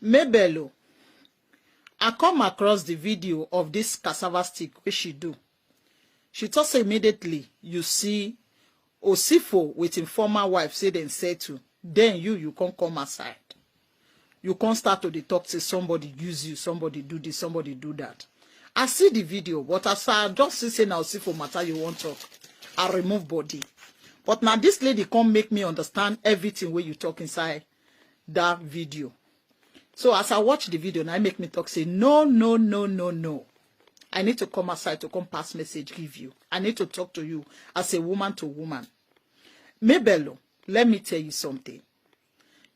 Mabel, I come across the video of this cassava stick which she do. She thought say immediately you see Osifo with him former wife say then settle. Then you can't come aside. You can't start to talk say somebody use you, somebody do this, somebody do that. I see the video, but as I just say now Osifo matter you want talk, I remove body. But now this lady can't make me understand everything where you talk inside that video. So as I watch the video, now I make me talk say no. I need to come aside to come pass message give you. I need to talk to you as a woman to woman. Mabel, let me tell you something.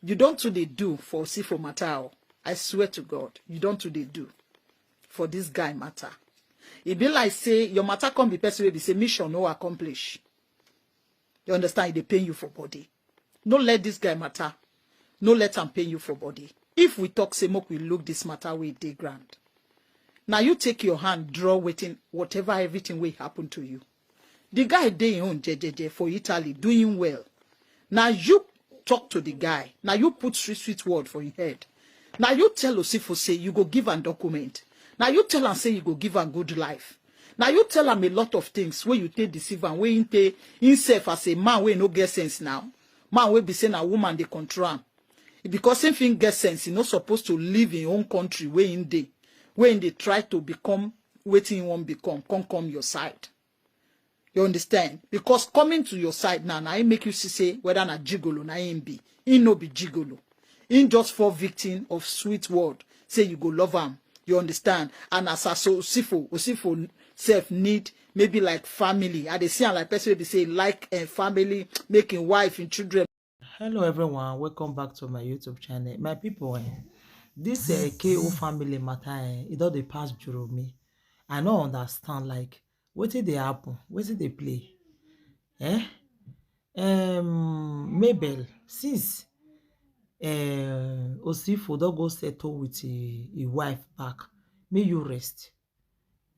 You don't do the do for Osifo matter. I swear to God, you don't do the do for this guy matter. It be like say your matter can't be person will be say mission no accomplish. You understand? They pay you for body. No let this guy matter. No let him pay you for body. If we talk say we look this matter with day grand. Now you take your hand, draw waiting whatever everything will happen to you. The guy dey on JJJ for Italy doing well. Now you talk to the guy. Now you put sweet word for his head. Now you tell Osifo say you go give an document. Now you tell him say you go give a good life. Now you tell him a lot of things where you take deceive and where you take himself as a man where no get sense now. Man will be saying a woman they control him. Because same thing get sense, he not supposed to live in your own country where in they try to become waiting you won't become, come your side. You understand? Because coming to your side now, I make you say whether na gigolo na him be. He no be gigolo. He just for victim of sweet word. Say you go love him. You understand? And as Osifo self need maybe like family. And they see like person they say like a family, making wife and children. Hello everyone, welcome back to my YouTube channel. My people, this KO family matter, it all dey pass through me. I don't understand like what did they happen? What did they play? Mabel, since Osifo don't go settle with a wife back, may you rest.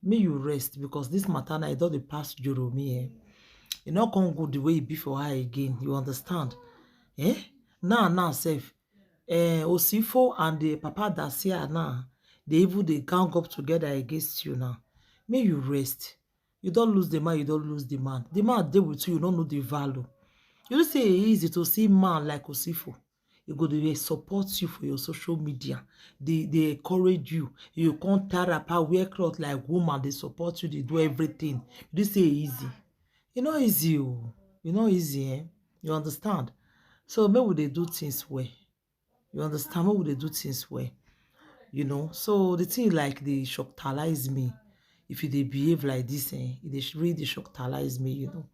May you rest because this matter now it all dey pass through me. It not come good the way it be for her again. You understand? Now safe. Osifo and the papa that see her now, they gang up together against you now. May you rest. You don't lose the man, you don't lose the man. The man deal with you, you don't know the value. You don't say it's easy to see man like Osifo. You go to support you for your social media. They encourage you. You can't tear up, wear clothes like woman. They support you. They do everything. You don't say easy. You know easy. You know easy. You understand? So maybe they do things well. You understand? Maybe they do things well. You know? So the thing like they shocktalize me. If they behave like this, they really shocktalize me, you know.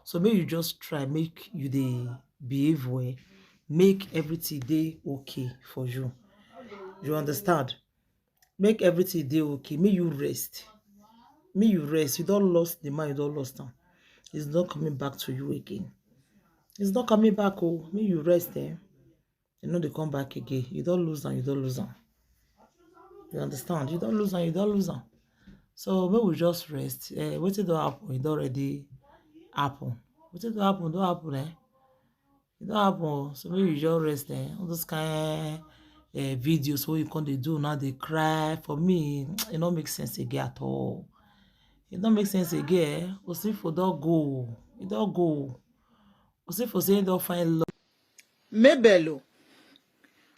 So maybe you just try, make you they behave well. Make everything day okay for you. You understand? Make everything day okay. May you rest. May you rest. You don't lost the man, you don't lost him. It's not coming back to you again. It's not coming back, oh. May you rest there. You know they come back again. You don't lose them, you don't lose them. You understand? You don't lose them, you don't lose them. So maybe we just rest. What did happen? It already happen. What did happen? Don't happen, It don't happen. So maybe you just rest there. All those kind of videos where you can't do now they cry. For me, it don't make sense again at all. It don't make sense again. Osifo don't go. It don't go. Osifo say don't find love. Mabel,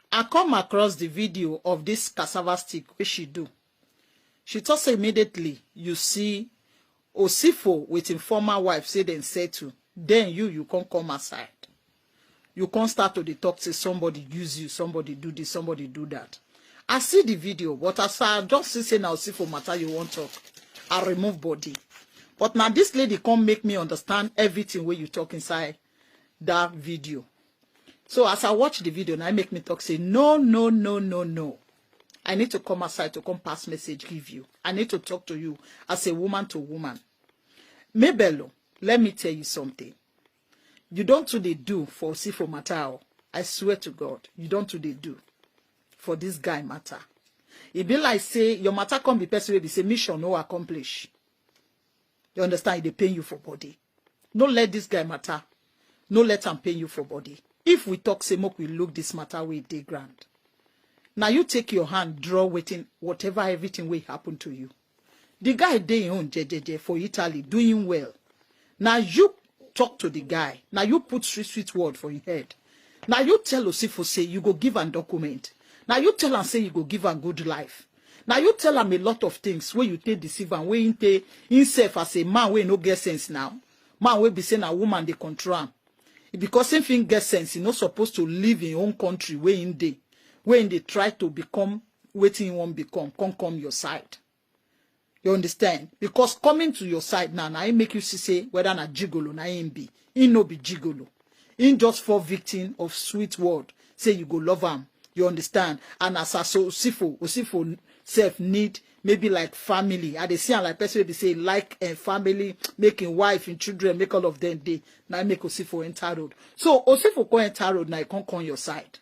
I come across the video of this cassava stick which she do. She thought say immediately you see Osifo with him former wife say then settle. Then you can't come aside. You can't start to talk say somebody use you, somebody do this, somebody do that. I see the video, but as I just say now Osifo matter you want talk, I remove body. But now this lady can't make me understand everything where you talk inside that video. So as I watch the video, now I make me talk say no. I need to come aside to come pass message give you. I need to talk to you as a woman to woman. Mabel, let me tell you something. You don't do the do for Osifo matter. I swear to God, you don't do the do for this guy matter. It be like say your matter can't be person will be say mission no accomplish. You understand? They pay you for body. No let this guy matter. No let him pay you for body. If we talk say we look this matter with day grand. Now you take your hand, draw waiting, whatever, everything will happen to you. The guy dey on jejeje for Italy, doing well. Now you talk to the guy. Now you put sweet word for your head. Now you tell Osifo say you go give an document. Now you tell him say you go give a good life. Now you tell him a lot of things where you take deceive and where you take himself as a man where no get sense now. Man will be saying a woman they control him. Because if he get sense, he not supposed to live in your own country where in they try to become waiting won't become, come your side. You understand? Because coming to your side now, I make you say whether na gigolo, na him be. He no be gigolo. He just for victim of sweet word. Say you go love him. You understand? And as Osifo self need maybe like family. I dey see like person they say like a family, making wife and children, make all of them day. Now make Osifo enter road. So Osifo go enter road now, he can't come your side.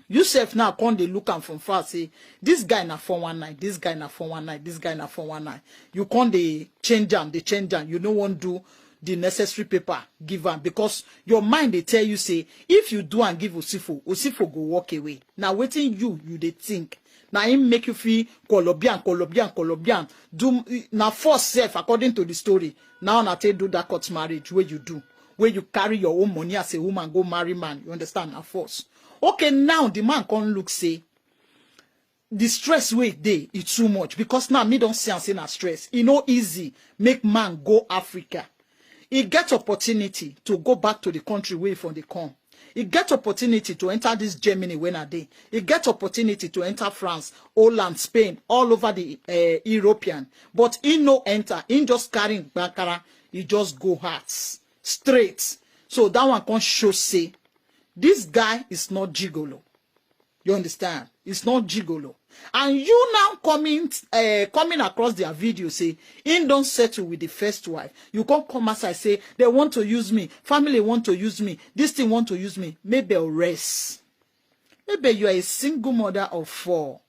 You self now come they look am from far say this guy na 419, this guy na 419, this guy na 419. You come they change them. You don't want to do the necessary paper give am because your mind they tell you say if you do and give Osifo go walk away. Now waiting you they think. Now him make you feel Colombian. Do now force self according to the story. Now na take do that court marriage where you do. Where you carry your own money as a woman go marry man. You understand? Now force. Okay, now the man can look say the stress weight day is too much because now me don't see and say na stress. It no easy make man go Africa. He get opportunity to go back to the country where from the come. He get opportunity to enter this Germany when a day. He get opportunity to enter France, Holland, Spain, all over the European. But he no enter. He just carrying Bakara. He just go hearts straight. So that one can show say this guy is not gigolo. You understand? It's not gigolo. And you now coming across their video say, in don't settle with the first wife. You can't come as I say, they want to use me. Family want to use me. This thing want to use me. Maybe I'll rest. Maybe you are a single mother of 4.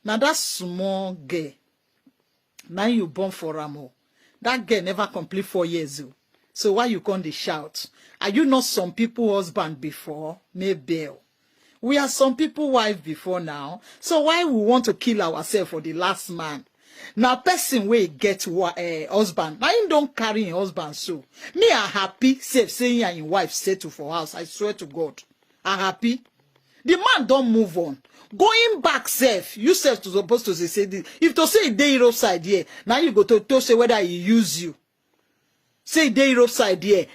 Now that small girl, now you born for Ramo. That girl never complete 4 years old. So why you can't shout? Are you not some people husband before? Mabel. We are some people wife before now. So why we want to kill ourselves for the last man? Now person wey get husband. Now him don't carry him husband so. Me are happy safe saying and him wife settle for house. I swear to God. I'm happy. The man don't move on. Going back safe. You self to supposed to say this. If to say they roadside here, now you go to say whether he use you. Say they roadside here,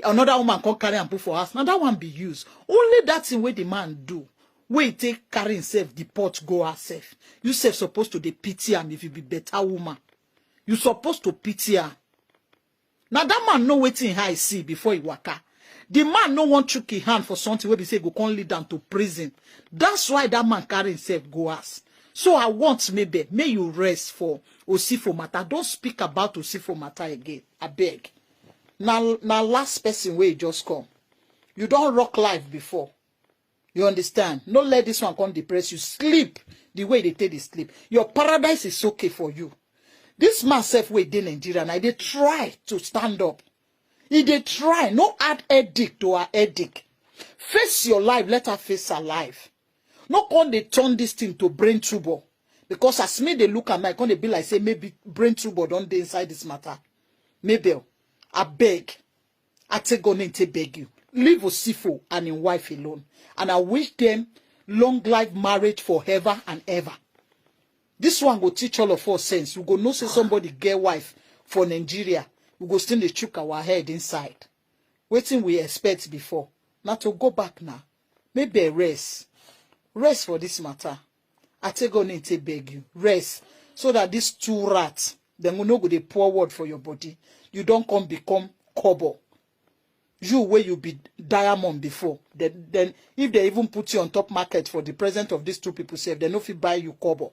another woman can carry and put for us. Now that one be used. Only that thing where the man do. Where he take carry himself, the pot go herself. You self supposed to the pity him if you be better woman. You supposed to pity her. Now that man know waiting high see before he waka. The man no want tricky hand for something where he say go can't lead down to prison. That's why that man carry himself go ass. So I want maybe may you rest for Osifo matter. Don't speak about Osifo matter again. I beg. Now last person where you just come. You don't rock life before. You understand? No let this one come depress you. Sleep the way they take the sleep. Your paradise is okay for you. This man self way in Nigeria and they try to stand up. They try. No add headache to her headache. Face your life. Let her face her life. No come they turn this thing to brain trouble. Because as me they look at me, come they be like say maybe brain trouble don't dey inside this matter. Mabel, I beg. I take on to beg you. Leave Osifo and his wife alone. And I wish them long life marriage forever and ever. This one will teach all of us sense. We go know say somebody get wife for Nigeria. We go still dey chook our head inside. Waiting we expect before. Now to go back now. Maybe rest. Rest for this matter. I take on to beg you. Rest. So that these 2 rats, then we no go the poor word for your body. You don't come become kobo. You where you be diamond before. Then if they even put you on top market for the present of these 2 people, say they no fit buy you kobo.